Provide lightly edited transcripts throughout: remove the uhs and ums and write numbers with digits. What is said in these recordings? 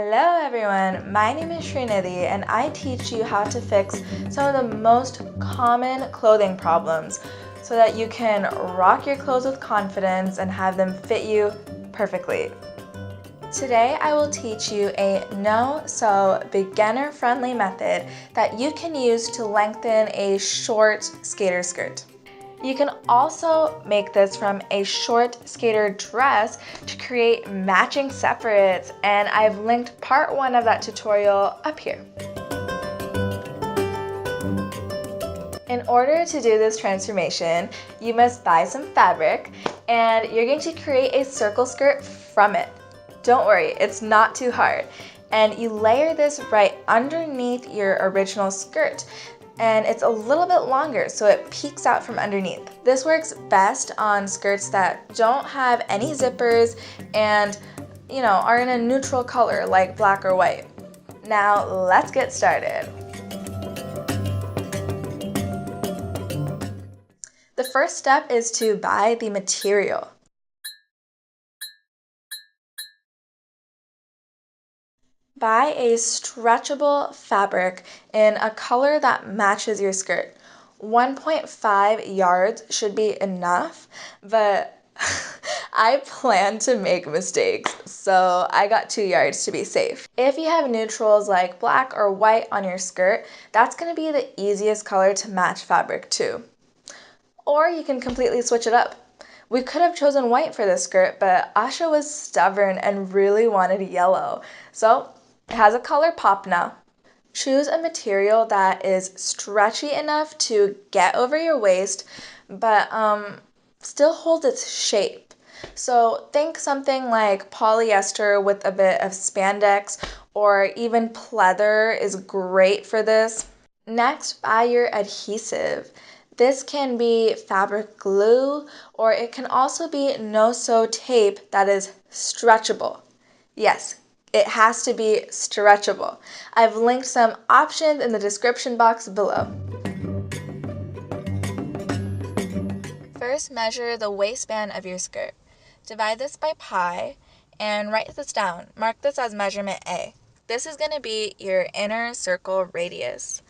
Hello everyone, my name is Srinidhi and I teach you how to fix some of the most common clothing problems so that you can rock your clothes with confidence and have them fit you perfectly. Today I will teach you a no-sew beginner-friendly method that you can use to lengthen a short skater skirt. You can also make this from a short skater dress to create matching separates, and I've linked part 1 of that tutorial up here. In order to do this transformation, you must buy some fabric and you're going to create a circle skirt from it. Don't worry, it's not too hard. And you layer this right underneath your original skirt. And it's a little bit longer, so it peeks out from underneath. This works best on skirts that don't have any zippers and, are in a neutral color like black or white. Now, let's get started. The first step is to buy the material. Buy a stretchable fabric in a color that matches your skirt. 1.5 yards should be enough, but I plan to make mistakes, so I got 2 yards to be safe. If you have neutrals like black or white on your skirt, that's going to be the easiest color to match fabric to. Or you can completely switch it up. We could have chosen white for this skirt, but Asha was stubborn and really wanted yellow, so it has a color pop now. Choose a material that is stretchy enough to get over your waist, but still hold its shape. So think something like polyester with a bit of spandex, or even pleather is great for this. Next, buy your adhesive. This can be fabric glue, or it can also be no-sew tape that is stretchable. Yes, it has to be stretchable. I've linked some options in the description box below. First, measure the waistband of your skirt. Divide this by pi and write this down. Mark this as measurement A. This is going to be your inner circle radius.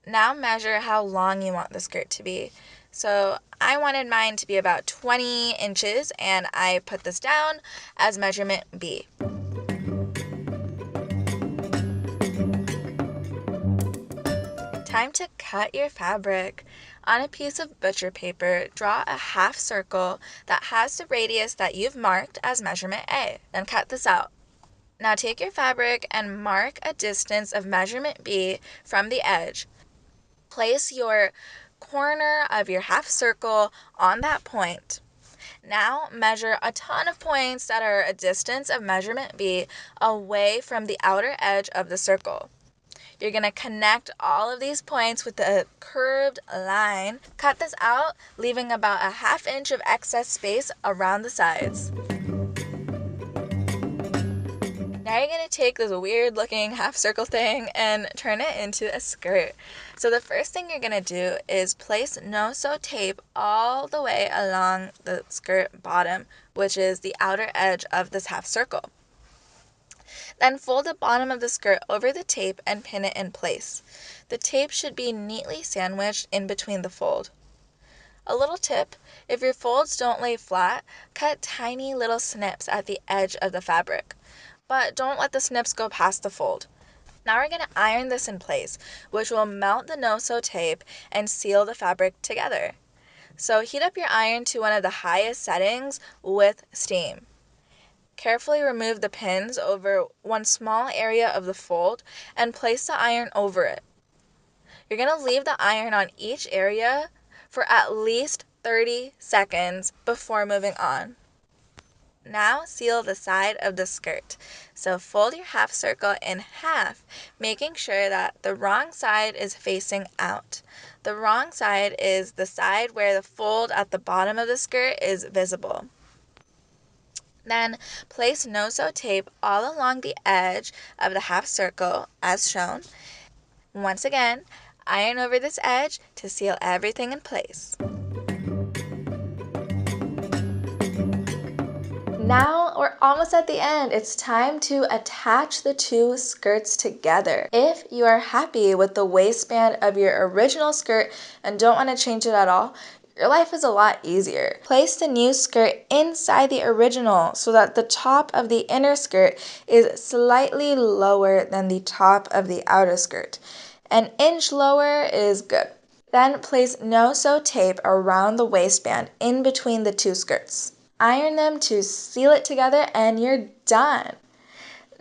Now measure how long you want the skirt to be. So I wanted mine to be about 20 inches and I put this down as measurement B. Time to cut your fabric. On a piece of butcher paper, draw a half circle that has the radius that you've marked as measurement A. Then cut this out. Now take your fabric and mark a distance of measurement B from the edge. Place your corner of your half circle on that point. Now measure a ton of points that are a distance of measurement B away from the outer edge of the circle. You're going to connect all of these points with a curved line. Cut this out, leaving about a ½ inch of excess space around the sides. Now you're going to take this weird looking half circle thing and turn it into a skirt. So the first thing you're going to do is place no-sew tape all the way along the skirt bottom, which is the outer edge of this half circle. Then fold the bottom of the skirt over the tape and pin it in place. The tape should be neatly sandwiched in between the fold. A little tip, if your folds don't lay flat, cut tiny little snips at the edge of the fabric. But don't let the snips go past the fold. Now we're going to iron this in place, which will melt the no-sew tape and seal the fabric together. So heat up your iron to one of the highest settings with steam. Carefully remove the pins over one small area of the fold and place the iron over it. You're going to leave the iron on each area for at least 30 seconds before moving on. Now seal the side of the skirt. So fold your half circle in half, making sure that the wrong side is facing out. The wrong side is the side where the fold at the bottom of the skirt is visible. Then place no-sew tape all along the edge of the half circle as shown. Once again, iron over this edge to seal everything in place. Now we're almost at the end. It's time to attach the two skirts together. If you are happy with the waistband of your original skirt and don't want to change it at all, your life is a lot easier. Place the new skirt inside the original so that the top of the inner skirt is slightly lower than the top of the outer skirt. An inch lower is good. Then place no-sew tape around the waistband in between the two skirts. Iron them to seal it together and you're done.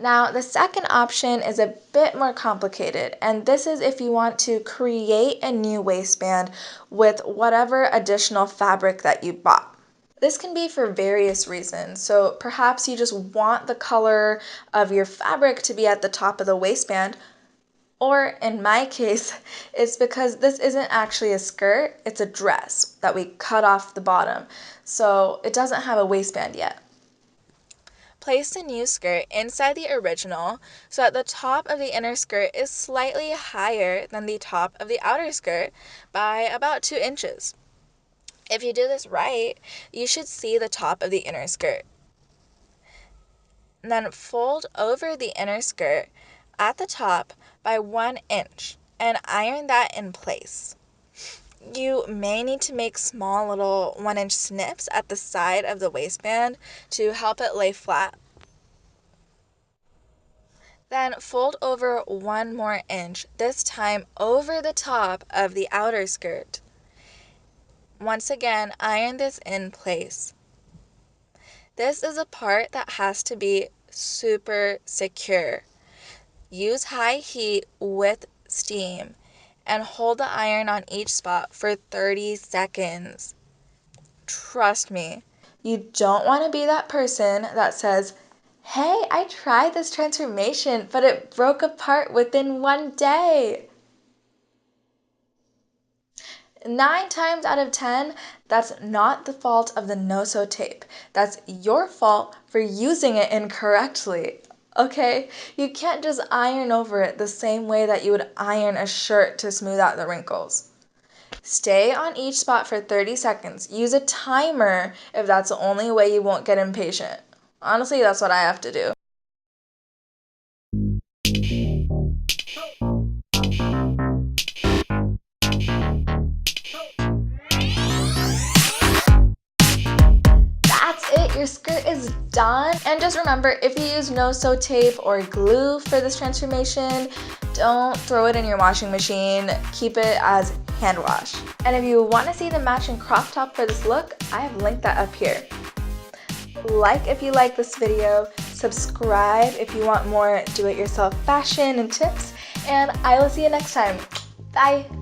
Now, the second option is a bit more complicated, and this is if you want to create a new waistband with whatever additional fabric that you bought. This can be for various reasons. So perhaps you just want the color of your fabric to be at the top of the waistband, or in my case, it's because this isn't actually a skirt, it's a dress that we cut off the bottom, so it doesn't have a waistband yet. Place the new skirt inside the original so that the top of the inner skirt is slightly higher than the top of the outer skirt by about 2 inches. If you do this right, you should see the top of the inner skirt. Then fold over the inner skirt at the top by 1 inch and iron that in place. You may need to make small little 1-inch snips at the side of the waistband to help it lay flat. Then fold over 1 more inch, this time over the top of the outer skirt. Once again, iron this in place. This is a part that has to be super secure. Use high heat with steam and hold the iron on each spot for 30 seconds. Trust me. You don't want to be that person that says, "Hey, I tried this transformation, but it broke apart within 1 day." 9 times out of 10, that's not the fault of the no-sew tape. That's your fault for using it incorrectly. Okay? You can't just iron over it the same way that you would iron a shirt to smooth out the wrinkles. Stay on each spot for 30 seconds. Use a timer if that's the only way you won't get impatient. Honestly, that's what I have to do. That's it, your skirt is done. And just remember, if you use no-sew tape or glue for this transformation, don't throw it in your washing machine. Keep it as hand wash. And if you want to see the matching crop top for this look, I have linked that up here. Like if you like this video, subscribe if you want more do-it-yourself fashion and tips, and I will see you next time. Bye!